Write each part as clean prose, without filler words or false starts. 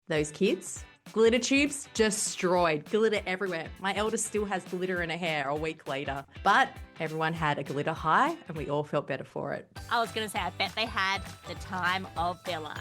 those kids. Glitter tubes destroyed, glitter everywhere. My eldest still has glitter in her hair a week later, but everyone had a glitter high and we all felt better for it. I was going to say, I bet they had the time of their life.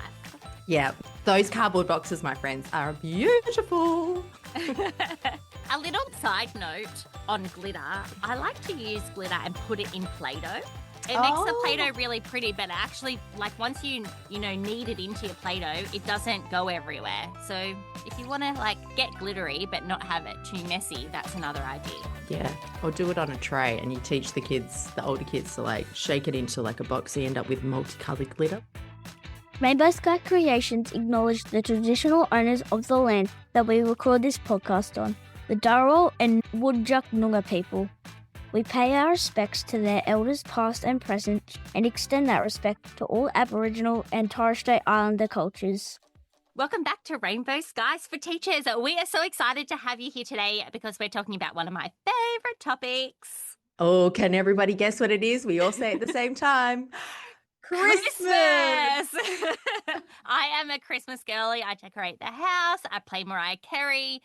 Yeah, those cardboard boxes, my friends, are beautiful. A little side note on glitter, I like to use glitter and put it in Play-Doh. It makes the Play-Doh really pretty, but actually, like once you knead it into your Play-Doh, it doesn't go everywhere. So if you want to like get glittery but not have it too messy, that's another idea. Yeah, or do it on a tray and you teach the kids, the older kids, to like shake it into like a box so you end up with multicolored glitter. Rainbow Sky Creations acknowledge the traditional owners of the land that we record this podcast on, the Dharawal and Whadjuk Noongar people. We pay our respects to their elders past and present and extend that respect to all Aboriginal and Torres Strait Islander cultures. Welcome back to Rainbow Skies for Teachers. We are so excited to have you here today because we're talking about one of my favourite topics. Oh, can everybody guess what it is? We all say it at the same time. Christmas! I am a Christmas girly. I decorate the house. I play Mariah Carey.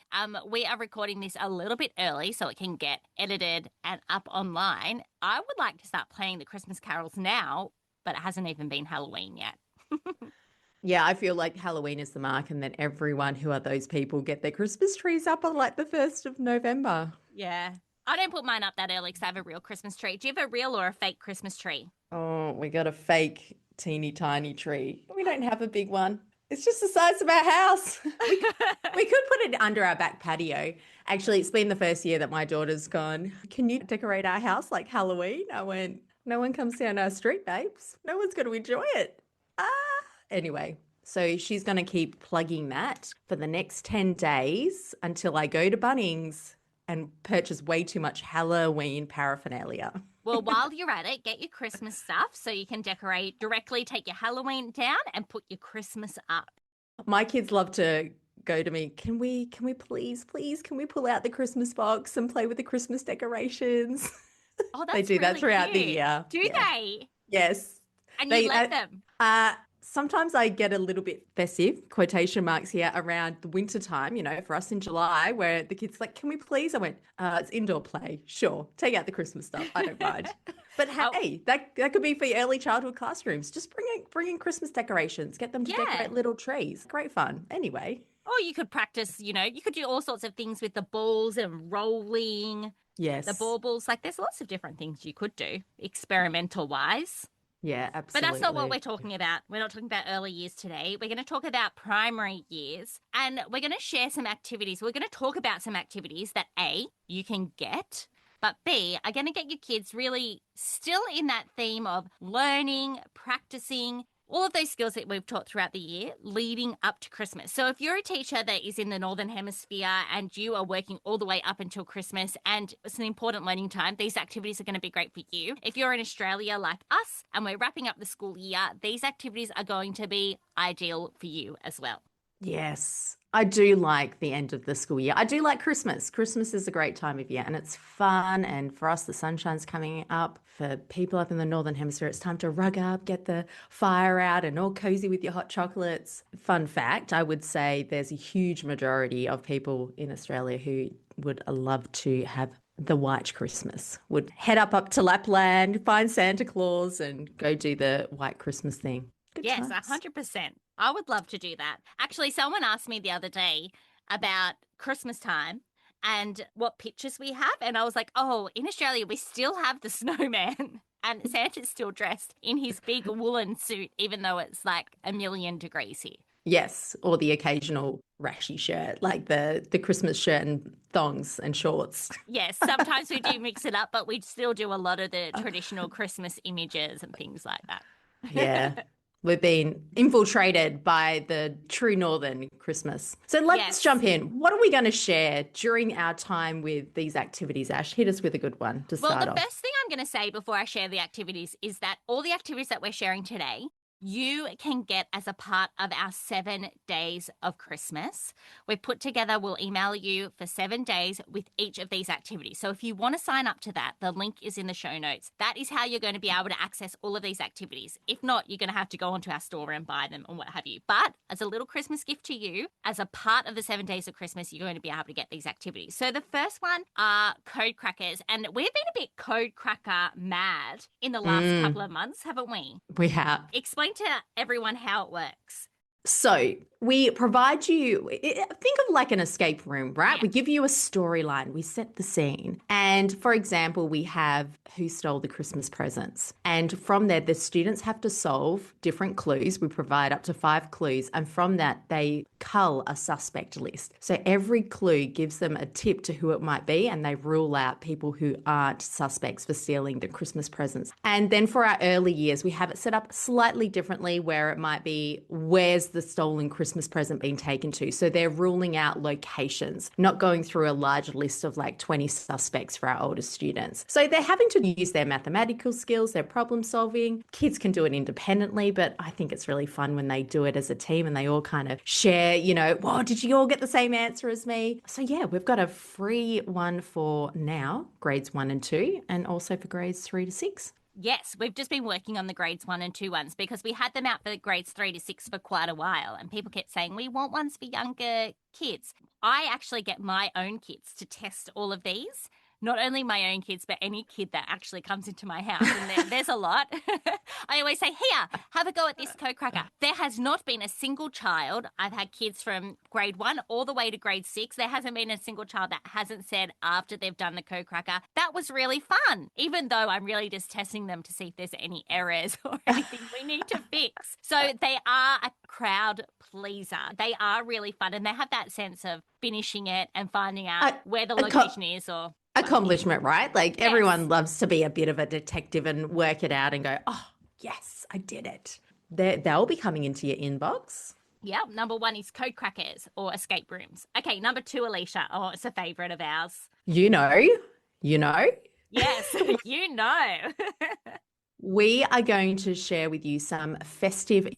We are recording this a little bit early so it can get edited and up online. I would like to start playing the Christmas carols now, but it hasn't even been Halloween yet. Yeah, I feel like Halloween is the mark and then everyone who are those people get their Christmas trees up on like the 1st of November. Yeah. I don't put mine up that early because I have a real Christmas tree. Do you have a real or a fake Christmas tree? Oh, we got a fake teeny tiny tree. We don't have a big one. It's just the size of our house. We could put it under our back patio. Actually, it's been the first year that my daughter's gone, can you decorate our house like Halloween? I went, no one comes down our street, babes. No one's going to enjoy it. Anyway, so she's going to keep plugging that for the next 10 days until I go to Bunnings and purchase way too much Halloween paraphernalia. Well, while you're at it, get your Christmas stuff so you can decorate directly, take your Halloween down and put your Christmas up. My kids love to go to me, can we please, can we pull out the Christmas box and play with the Christmas decorations? Oh, that's They do really that throughout cute. the year. Do they? Yes. And you let them? Sometimes I get a little bit festive, quotation marks here, around the winter time, for us in July, where the kids are like, can we please? I went, it's indoor play. Sure. Take out the Christmas stuff. I don't mind. But hey, that could be for your early childhood classrooms. Just bring in Christmas decorations. Get them to decorate little trees. Great fun. Anyway. Or you could practice, you could do all sorts of things with the balls and rolling. Yes. The baubles. Like there's lots of different things you could do experimental wise. Yeah, absolutely. But that's not what we're talking about. We're not talking about early years today. We're going to talk about primary years and we're going to share some activities. We're going to talk about some activities that A, you can get, but B, are going to get your kids really still in that theme of learning, practicing, all of those skills that we've taught throughout the year leading up to Christmas. So if you're a teacher that is in the Northern Hemisphere and you are working all the way up until Christmas and it's an important learning time, these activities are going to be great for you. If you're in Australia like us and we're wrapping up the school year, these activities are going to be ideal for you as well. Yes, I do like the end of the school year. I do like Christmas. Christmas is a great time of year and it's fun. And for us, the sunshine's coming up. For people up in the Northern Hemisphere, it's time to rug up, get the fire out and all cozy with your hot chocolates. Fun fact, I would say there's a huge majority of people in Australia who would love to have the white Christmas, would head up to Lapland, find Santa Claus and go do the white Christmas thing. Good yes, times. 100%. I would love to do that. Actually, someone asked me the other day about Christmas time and what pictures we have. And I was like, oh, in Australia, we still have the snowman and Santa's still dressed in his big woolen suit, even though it's like 1,000,000 degrees here. Yes, or the occasional rashy shirt, like the Christmas shirt and thongs and shorts. Yes, sometimes we do mix it up, but we still do a lot of the traditional Christmas images and things like that. Yeah. We've been infiltrated by the true Northern Christmas. So let's jump in. What are we going to share during our time with these activities, Ash? Hit us with a good one to start off. Well, the first thing I'm going to say before I share the activities is that all the activities that we're sharing today, you can get as a part of our 7 days of Christmas. We'll email you for 7 days with each of these activities. So if you want to sign up to that, the link is in the show notes. That is how you're going to be able to access all of these activities. If not, you're going to have to go onto our store and buy them and what have you. But as a little Christmas gift to you, as a part of the 7 days of Christmas, you're going to be able to get these activities. So the first one are code crackers. And we've been a bit code cracker mad in the last couple of months, haven't we? We have. Explain to everyone how it works. So we provide you, think of like an escape room, right? Yeah. We give you a storyline, we set the scene. And for example, we have who stole the Christmas presents. And from there, the students have to solve different clues. We provide up to 5 clues. And from that, they cull a suspect list. So every clue gives them a tip to who it might be, and they rule out people who aren't suspects for stealing the Christmas presents. And then for our early years, we have it set up slightly differently, where it might be, where's the stolen Christmas present being taken to? So they're ruling out locations, not going through a large list of like 20 suspects for our older students. So they're having to use their mathematical skills, their problem solving. Kids can do it independently, but I think it's really fun when they do it as a team and they all kind of share, whoa, did you all get the same answer as me? So yeah, we've got a free one for now, grades 1 and 2, and also for grades 3 to 6. Yes, we've just been working on the grades 1 and 2 ones because we had them out for the grades 3 to 6 for quite a while, and people kept saying, we want ones for younger kids. I actually get my own kids to test all of these. Not only my own kids, but any kid that actually comes into my house. And there's a lot. I always say, here, have a go at this code cracker. There has not been a single child. I've had kids from grade 1 all the way to grade 6. There hasn't been a single child that hasn't said after they've done the code cracker, that was really fun. Even though I'm really just testing them to see if there's any errors or anything we need to fix. So they are a crowd pleaser. They are really fun. And they have that sense of finishing it and finding out where the location is or... Accomplishment, right? Like everyone loves to be a bit of a detective and work it out and go, oh, yes, I did it. They'll be coming into your inbox. Yeah, number 1 is code crackers or escape rooms. Okay, number 2, Alicia. Oh, it's a favourite of ours. You know. Yes, you know. We are going to share with you some festive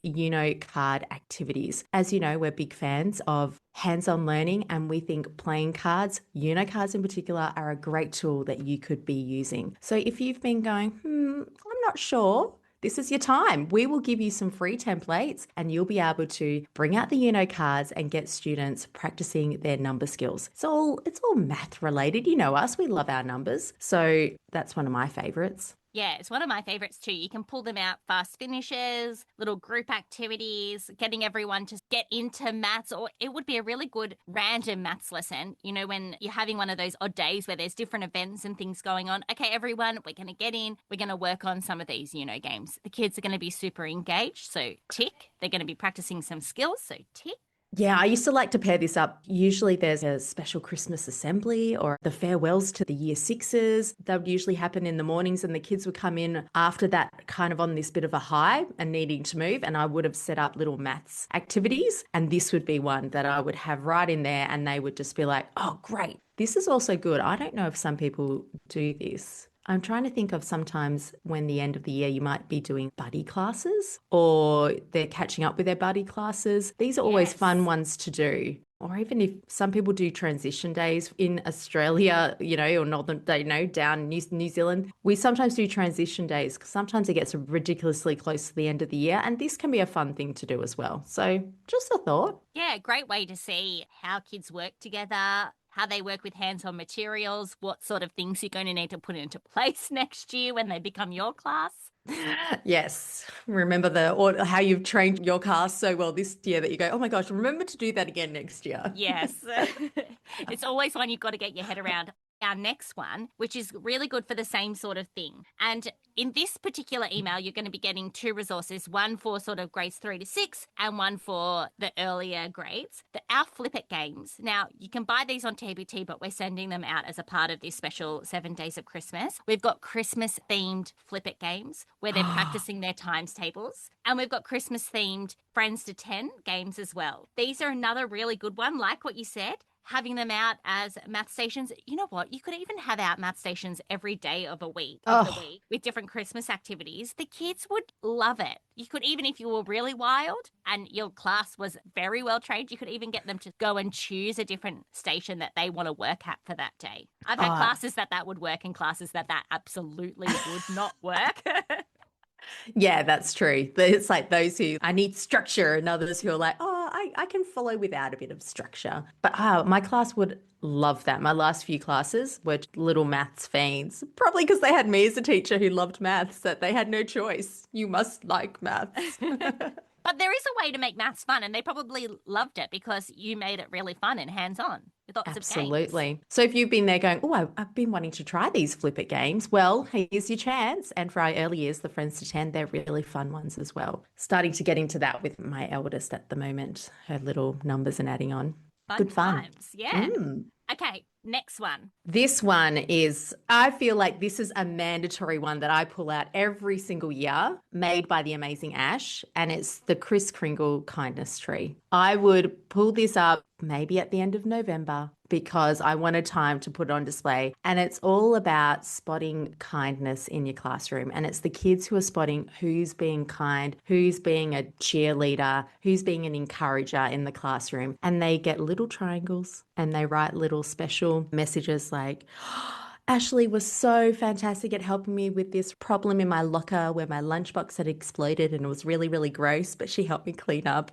card activities. As you know, we're big fans of hands-on learning, and we think playing cards, cards in particular, are a great tool that you could be using. So if you've been going, I'm not sure, this is your time. We will give you some free templates and you'll be able to bring out the cards and get students practicing their number skills. It's all math related. You know us, we love our numbers. So that's one of my favorites. Yeah, it's one of my favorites too. You can pull them out, fast finishes, little group activities, getting everyone to get into maths, or it would be a really good random maths lesson, when you're having one of those odd days where there's different events and things going on. Okay, everyone, we're going to get in, we're going to work on some of these, games. The kids are going to be super engaged, so tick. They're going to be practicing some skills, so tick. Yeah, I used to like to pair this up. Usually there's a special Christmas assembly or the farewells to the year 6s. That would usually happen in the mornings, and the kids would come in after that kind of on this bit of a high and needing to move, and I would have set up little maths activities, and this would be one that I would have right in there, and they would just be like, oh, great. This is also good. I don't know if some people do this. I'm trying to think of sometimes when the end of the year you might be doing buddy classes or they're catching up with their buddy classes. These are always fun ones to do. Or even if some people do transition days in Australia, or Northern, down New Zealand, we sometimes do transition days because sometimes it gets ridiculously close to the end of the year, and this can be a fun thing to do as well. So just a thought. Yeah, great way to see how kids work together, how they work with hands-on materials, what sort of things you're going to need to put into place next year when they become your class. Yes. Remember or how you've trained your class so well this year that you go, oh my gosh, remember to do that again next year. Yes. It's always one you've got to get your head around. Our next one, which is really good for the same sort of thing. And in this particular email, you're going to be getting 2 resources, one for sort of grades 3 to 6 and one for the earlier grades. Our Flip It games. Now, you can buy these on TBT, but we're sending them out as a part of this special 7 days of Christmas. We've got Christmas-themed Flip It games where they're practicing their times tables. And we've got Christmas-themed Friends to 10 games as well. These are another really good one, like what you said. having them out as math stations. You know what? You could even have out math stations every day of the week with different Christmas activities. The kids would love it. You could, even if you were really wild and your class was very well trained, you could even get them to go and choose a different station that they want to work at for that day. I've had classes that would work and classes that absolutely would not work. Yeah, that's true. It's like those who I need structure and others who are like, oh, I can follow without a bit of structure. But my class would love that. My last few classes were little maths fiends, probably because they had me as a teacher who loved maths, that they had no choice. You must like maths. But there is a way to make maths fun, and they probably loved it because you made it really fun and hands-on with lots of games. Absolutely. So if you've been there going, oh, I've been wanting to try these Flip It games, well, here's your chance. And for our early years, the Friends to 10, they're really fun ones as well. Starting to get into that with my eldest at the moment, her little numbers and adding on. Good fun. Times. Yeah. Okay, next one. This one is, I feel like this is a mandatory one that I pull out every single year, made by the amazing Ash, and it's the Kris Kringle Kindness Tree. I would pull this up maybe at the end of November because I wanted time to put it on display. And it's all about spotting kindness in your classroom. And it's the kids who are spotting who's being kind, who's being a cheerleader, who's being an encourager in the classroom. And they get little triangles and they write little special messages like, Ashley was so fantastic at helping me with this problem in my locker where my lunchbox had exploded and it was really, really gross, but she helped me clean up.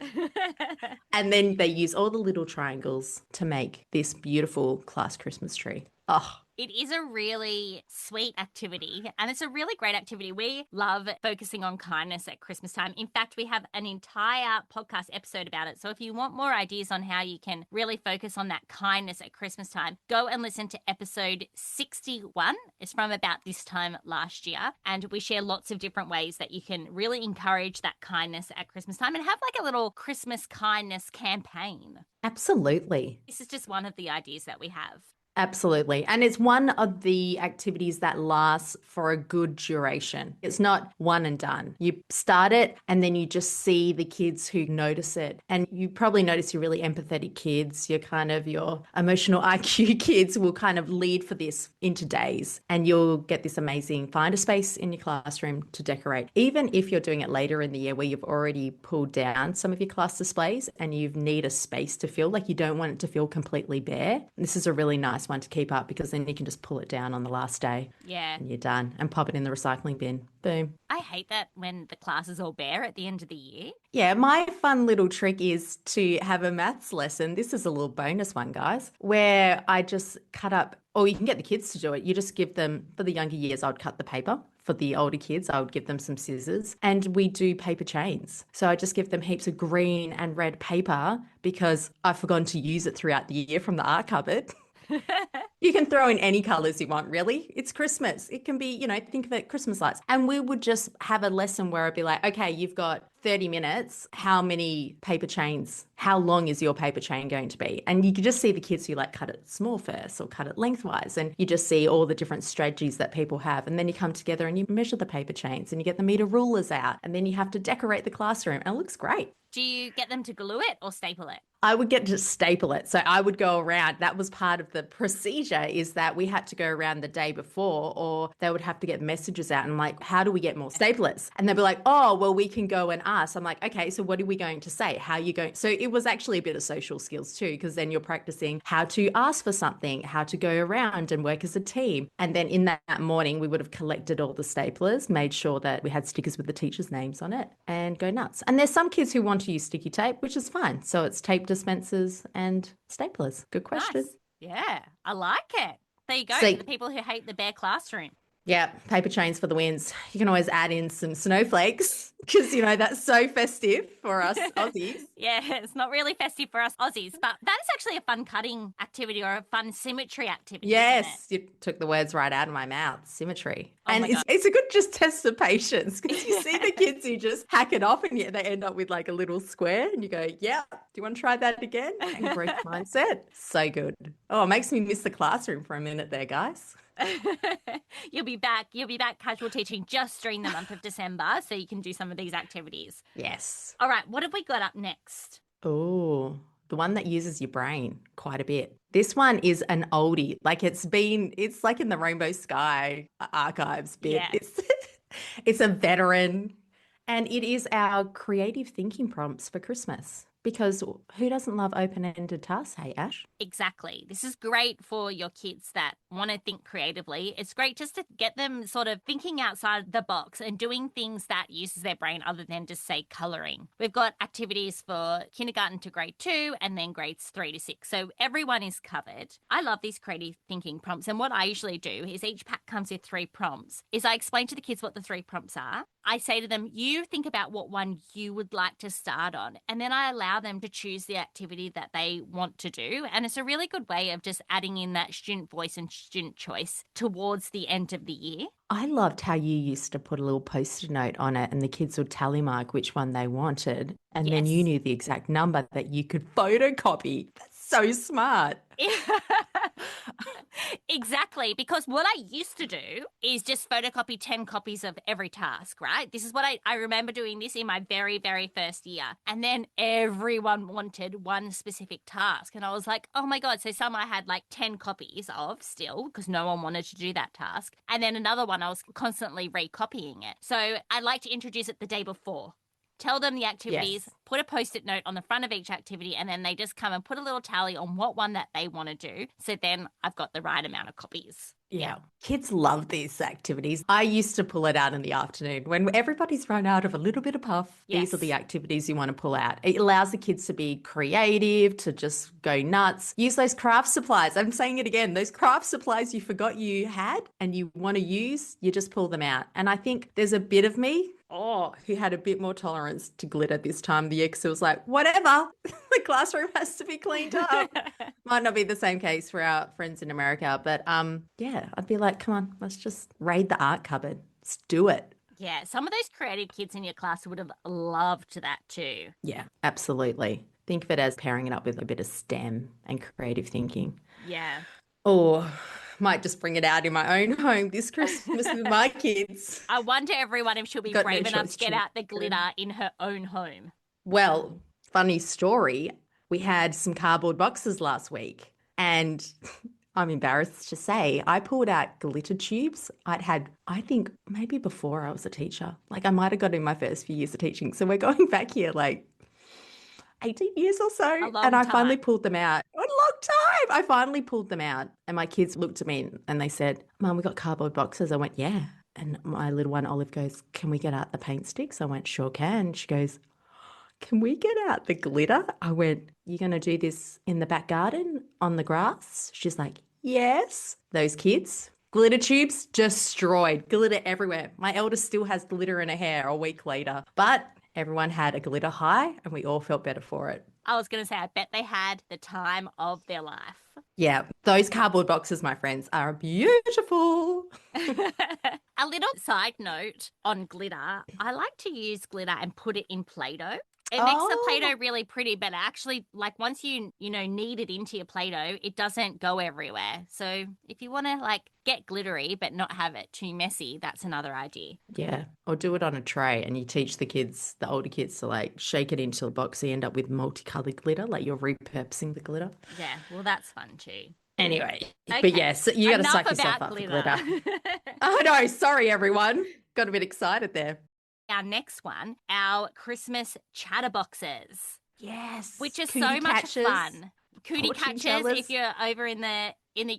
And then they use all the little triangles to make this beautiful class Christmas tree. Oh, it is a really sweet activity and it's a really great activity. We love focusing on kindness at Christmas time. In fact, we have an entire podcast episode about it. So if you want more ideas on how you can really focus on that kindness at Christmas time, go and listen to episode 61. It's from about this time last year. And we share lots of different ways that you can really encourage that kindness at Christmas time and have like a little Christmas kindness campaign. absolutely. This is just one of the ideas that we have. Absolutely. And it's one of the activities that lasts for a good duration. It's not one and done. You start it and then you just see the kids who notice it. And you probably notice your really empathetic kids, your emotional IQ kids will kind of lead for this into days. And you'll get this amazing find a space in your classroom to decorate. Even if you're doing it later in the year where you've already pulled down some of your class displays and you need a space to fill, like you don't want it to feel completely bare. This is a really nice one to keep up because then you can just pull it down on the last day. Yeah. And you're done and pop it in the recycling bin. Boom. I hate that when the class is all bare at the end of the year. Yeah, my fun little trick is to have a maths lesson. This is a little bonus one, guys, where I just cut up, or you can get the kids to do it. You just give them, for the younger years, I would cut the paper. For the older kids, I would give them some scissors and we do paper chains. So I just give them heaps of green and red paper because I've forgotten to use it throughout the year from the art cupboard. You can throw in any colors you want, really. It's Christmas. It can be, think of it, Christmas lights. And we would just have a lesson where I'd be like, okay, you've got 30 minutes. How many paper chains? How long is your paper chain going to be? And you could just see the kids who cut it small first or cut it lengthwise. And you just see all the different strategies that people have. And then you come together and you measure the paper chains and you get the meter rulers out. And then you have to decorate the classroom and it looks great. Do you get them to glue it or staple it? I would get to staple it. So I would go around. That was part of the procedure, is that we had to go around the day before, or they would have to get messages out and like, how do we get more staplers? And they'd be like, oh, well, we can go and ask. I'm like, okay, so what are we going to say? How are you going? So it was actually a bit of social skills too, because then you're practicing how to ask for something, how to go around and work as a team. And then in that morning, we would have collected all the staplers, made sure that we had stickers with the teachers' names on it and go nuts. And there's some kids who want to use sticky tape, which is fine. So it's tape dispensers and staplers. Good question. Nice. Yeah, I like it. There you go. So, the people who hate the bare classroom. Yeah, paper chains for the wins. You can always add in some snowflakes because, that's so festive for us Aussies. Yeah, it's not really festive for us Aussies, but that is actually a fun cutting activity or a fun symmetry activity. Yes, you took the words right out of my mouth, symmetry. Oh, and it's a good just test of patience because you see the kids who just hack it off and yet they end up with like a little square and you go, yeah, do you want to try that again? And growth mindset. So good. Oh, it makes me miss the classroom for a minute there, guys. You'll be back casual teaching just during the month of December so you can do some of these activities. Yes. All right, what have we got up next? Oh, the one that uses your brain quite a bit. This one is an oldie. Like it's like in the Rainbow Sky archives bit. Yeah. It's a veteran, and it is our creative thinking prompts for Christmas. Because who doesn't love open-ended tasks, hey, Ash? Exactly. This is great for your kids that want to think creatively. It's great just to get them sort of thinking outside the box and doing things that uses their brain other than just say colouring. We've got activities for kindergarten to grade 2 and then grades 3 to 6. So everyone is covered. I love these creative thinking prompts. And what I usually do is each pack comes with 3 prompts. Is I explain to the kids what the 3 prompts are. I say to them, you think about what one you would like to start on. And then I allow them to choose the activity that they want to do. And it's a really good way of just adding in that student voice and student choice towards the end of the year. I loved how you used to put a little post-it note on it and the kids would tally mark which one they wanted. And then you Yes. knew the exact number that you could photocopy. That's so smart. Exactly, because what I used to do is just photocopy 10 copies of every task, right? This is what I remember doing this in my very, very first year. And then everyone wanted one specific task. And I was like, oh my God. So some I had like 10 copies of still because no one wanted to do that task. And then another one I was constantly recopying it. So I like to introduce it the day before. Tell them the activities, put a post-it note on the front of each activity, and then they just come and put a little tally on what one that they want to do. So then I've got the right amount of copies. Yeah. Kids love these activities. I used to pull it out in the afternoon when everybody's run out of a little bit of puff. Yes. These are the activities you want to pull out. It allows the kids to be creative, to just go nuts. Use those craft supplies. I'm saying it again. Those craft supplies you forgot you had and you want to use, you just pull them out. And I think there's a bit of me who had a bit more tolerance to glitter this time of the year because it was like, whatever, the classroom has to be cleaned up. Might not be the same case for our friends in America, but yeah, I'd be like, come on, let's just raid the art cupboard. Let's do it. Yeah, some of those creative kids in your class would have loved that too. Yeah, absolutely. Think of it as pairing it up with a bit of STEM and creative thinking. Yeah. Or might just bring it out in my own home this Christmas with my kids. I wonder, everyone, if she'll be Got no brave enough choice, to get out the glitter in her own home. Well, funny story. We had some cardboard boxes last week and I'm embarrassed to say I pulled out glitter tubes I'd had, I think, maybe before I was a teacher. Like I might have got in my first few years of teaching. So we're going back here like 18 years or so. And I finally pulled them out. A long time. I finally pulled them out. And my kids looked at me and they said, Mum, we got cardboard boxes. I went, yeah. And my little one, Olive, goes, can we get out the paint sticks? I went, sure can. She goes, can we get out the glitter? I went, you're going to do this in the back garden on the grass? She's like, yes. Those kids, glitter tubes destroyed, glitter everywhere. My eldest still has glitter in her hair a week later, but everyone had a glitter high and we all felt better for it. I was going to say, I bet they had the time of their life. Yeah, those cardboard boxes, my friends, are beautiful. A little side note on glitter. I like to use glitter and put it in Play-Doh. It makes the Play-Doh really pretty, but actually, like once you knead it into your Play-Doh, it doesn't go everywhere. So if you want to like get glittery but not have it too messy, that's another idea. Yeah, or do it on a tray and you teach the kids, the older kids, to like shake it into a box so you end up with multicolored glitter, like you're repurposing the glitter. Yeah, well, that's fun too. Anyway, Okay. but yes, you got to Enough suck yourself about up for glitter. glitter. Oh no, sorry everyone. Got a bit excited there. Our next one, our Christmas chatterboxes. Yes. Which is Cootie so much catchers, fun. Cootie fortune catchers, tellers. if you're over in the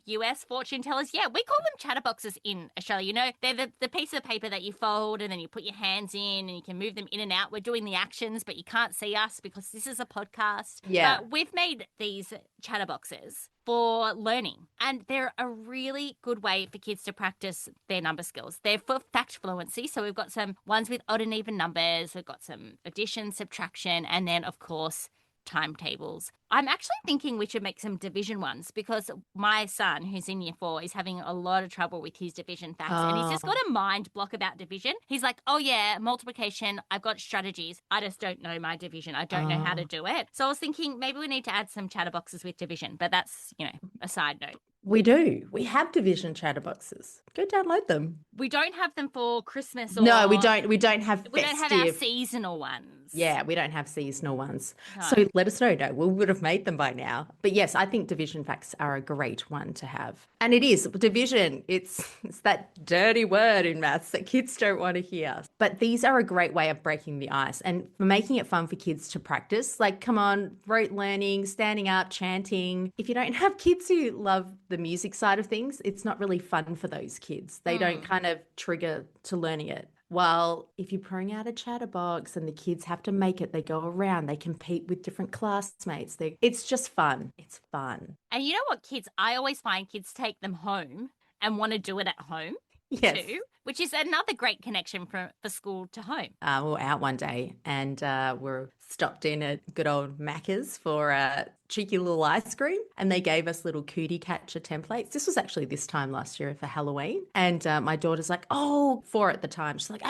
US, fortune tellers. Yeah, we call them chatterboxes in Australia. You know, they're the piece of paper that you fold and then you put your hands in and you can move them in and out. We're doing the actions, but you can't see us because this is a podcast. Yeah. But we've made these chatterboxes for learning, and they're a really good way for kids to practice their number skills. They're for fact fluency, so we've got some ones with odd and even numbers, we've got some addition, subtraction, and then of course timetables. I'm actually thinking we should make some division ones because my son, who's in year 4, is having a lot of trouble with his division facts, and he's just got a mind block about division. He's like, oh yeah, multiplication, I've got strategies, I just don't know my division, I don't know how to do it. So I was thinking maybe we need to add some chatterboxes with division, but that's a side note. We do. We have division chatterboxes. Go download them. We don't have them for Christmas or No, we don't. We don't have we don't have our festive. seasonal ones. Yeah, we don't have seasonal ones. No. So let us know. No, we would have made them by now. But yes, I think division facts are a great one to have. And it is division. It's that dirty word in maths that kids don't want to hear. But these are a great way of breaking the ice and for making it fun for kids to practice. Like, come on, rote learning, standing up, chanting. If you don't have kids who love the music side of things, it's not really fun for those kids. They don't kind of trigger to learning it. Well, if you bring out a chatterbox and the kids have to make it, they go around, they compete with different classmates. It's just fun. It's fun. And you know what, kids? I always find kids take them home and want to do it at home too, which is another great connection for school to home. We were out one day and we're stopped in at good old Macca's for a cheeky little ice cream, and they gave us little cootie catcher templates. This was actually this time last year for Halloween, and my daughter's like, oh, 4 at the time. She's like,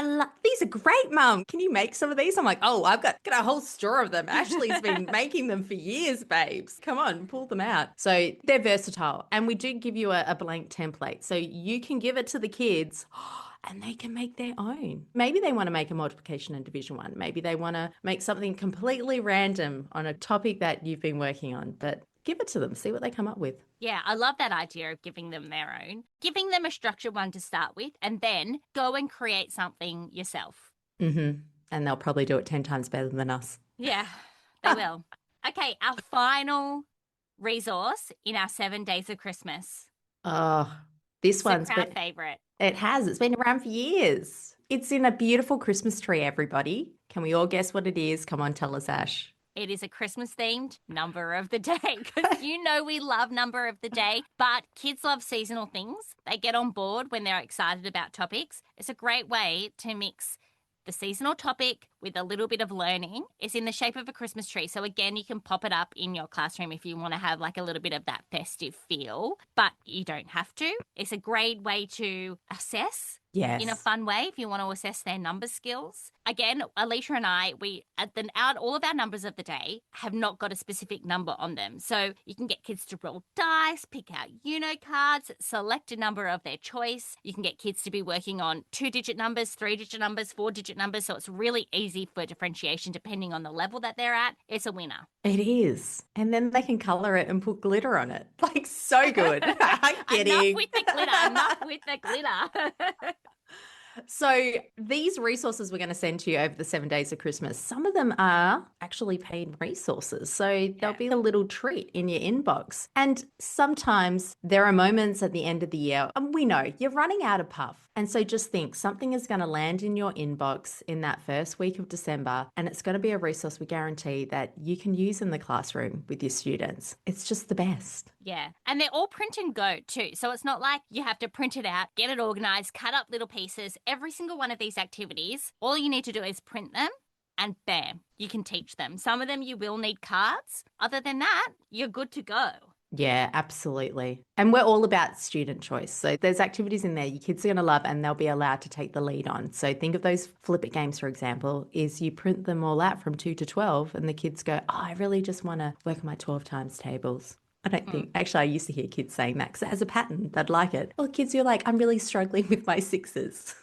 these are great, Mum. Can you make some of these? I'm like, oh, I've got a whole store of them. Ashley's been making them for years, babes. Come on, pull them out. So they're versatile, and we do give you a blank template, so you can give it to the kids. And they can make their own. Maybe they want to make a multiplication and division one. Maybe they want to make something completely random on a topic that you've been working on, but give it to them, see what they come up with. Yeah, I love that idea of giving them their own, giving them a structured one to start with, and then go and create something yourself. And they'll probably do it 10 times better than us. Yeah, they will. Okay, our final resource in our 7 days of Christmas. Oh, this one's our favourite. It has. It's been around for years. It's in a beautiful Christmas tree, everybody. Can we all guess what it is? Come on, tell us, Ash. It is a Christmas-themed number of the day because you know we love number of the day, but kids love seasonal things. They get on board when they're excited about topics. It's a great way to mix the seasonal topic with a little bit of learning. It's in the shape of a Christmas tree. So again, you can pop it up in your classroom if you want to have like a little bit of that festive feel, but you don't have to. It's a great way to assess. Yes. In a fun way, if you want to assess their number skills. Again, Alicia and I, all of our numbers of the day have not got a specific number on them. So you can get kids to roll dice, pick out cards, select a number of their choice. You can get kids to be working on 2-digit numbers, 3-digit numbers, 4-digit numbers. So it's really easy for differentiation depending on the level that they're at. It's a winner. It is. And then they can colour it and put glitter on it. Like, so good. I'm kidding. Enough with the glitter. So these resources we're going to send to you over the 7 days of Christmas, some of them are actually paid resources. So they'll be a little treat in your inbox. And sometimes there are moments at the end of the year, and we know you're running out of puff. And so just think something is going to land in your inbox in that first week of December, and it's going to be a resource we guarantee that you can use in the classroom with your students. It's just the best. Yeah. And they're all print and go too. So it's not like you have to print it out, get it organized, cut up little pieces. Every single one of these activities, all you need to do is print them and bam, you can teach them. Some of them you will need cards. Other than that, you're good to go. Yeah, absolutely. And we're all about student choice. So there's activities in there your kids are going to love and they'll be allowed to take the lead on. So think of those flip it games, for example, is you print them all out from 2 to 12 and the kids go, oh, I really just want to work on my 12 times tables. I don't think, actually, I used to hear kids saying that because it has a pattern. They'd like it. Well, kids, you're like, I'm really struggling with my 6s.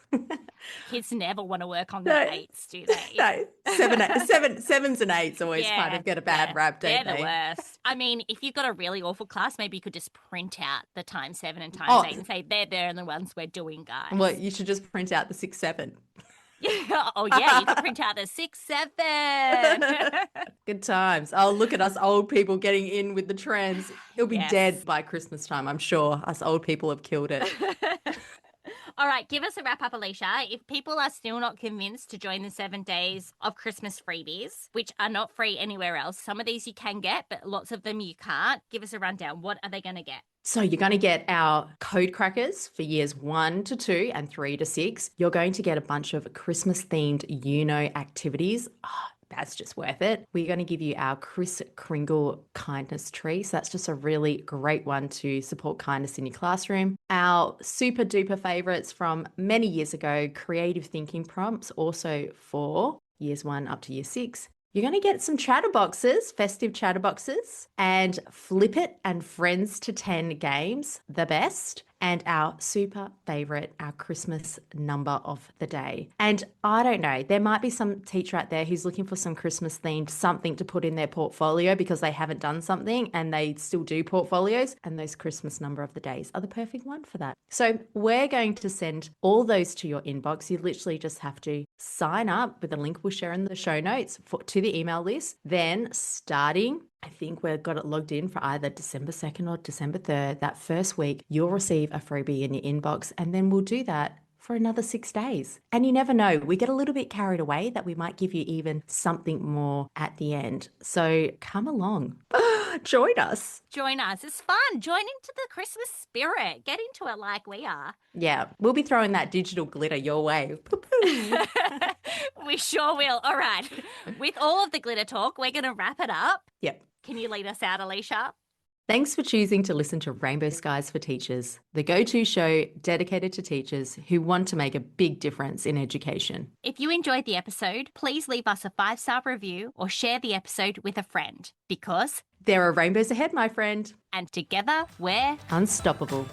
Kids never want to work on their 8s, do they? No, 7s and 8s always kind of get a bad rap, don't they? They're the worst. I mean, if you've got a really awful class, maybe you could just print out the times 7 and times 8 and say, they're the ones we're doing, guys. Well, you should just print out the 6, 7. Oh, yeah, you can print out the 6, 7. Good times. Oh, look at us old people getting in with the trends. He'll be dead by Christmas time, I'm sure. Us old people have killed it. All right, give us a wrap up, Alicia. If people are still not convinced to join the 7 days of Christmas freebies, which are not free anywhere else, some of these you can get, but lots of them you can't. Give us a rundown. What are they going to get? So you're going to get our code crackers for years 1 to 2 and 3 to 6. You're going to get a bunch of Christmas-themed activities. Oh, that's just worth it. We're going to give you our Kris Kringle Kindness Tree. So that's just a really great one to support kindness in your classroom. Our super duper favorites from many years ago, creative thinking prompts, also for years 1 up to year 6. You're going to get some chatterboxes, festive chatterboxes, and Flip It and Friends to 10 games, the best. and our super favorite, our Christmas number of the day. And I don't know, there might be some teacher out there who's looking for some Christmas themed something to put in their portfolio because they haven't done something and they still do portfolios. And those Christmas number of the days are the perfect one for that. So we're going to send all those to your inbox. You literally just have to sign up with a link we'll share in the show notes to the email list. Then starting, I think we've got it logged in for either December 2nd or December 3rd. That first week, you'll receive a freebie in your inbox, and then we'll do that for another 6 days. And you never know, we get a little bit carried away that we might give you even something more at the end. So come along. Join us. Join us. It's fun. Join into the Christmas spirit. Get into it like we are. Yeah, we'll be throwing that digital glitter your way. We sure will. All right. With all of the glitter talk, we're going to wrap it up. Yep. Can you lead us out, Alicia? Thanks for choosing to listen to Rainbow Skies for Teachers, the go-to show dedicated to teachers who want to make a big difference in education. If you enjoyed the episode, please leave us a 5-star review or share the episode with a friend, because there are rainbows ahead, my friend. And together we're unstoppable.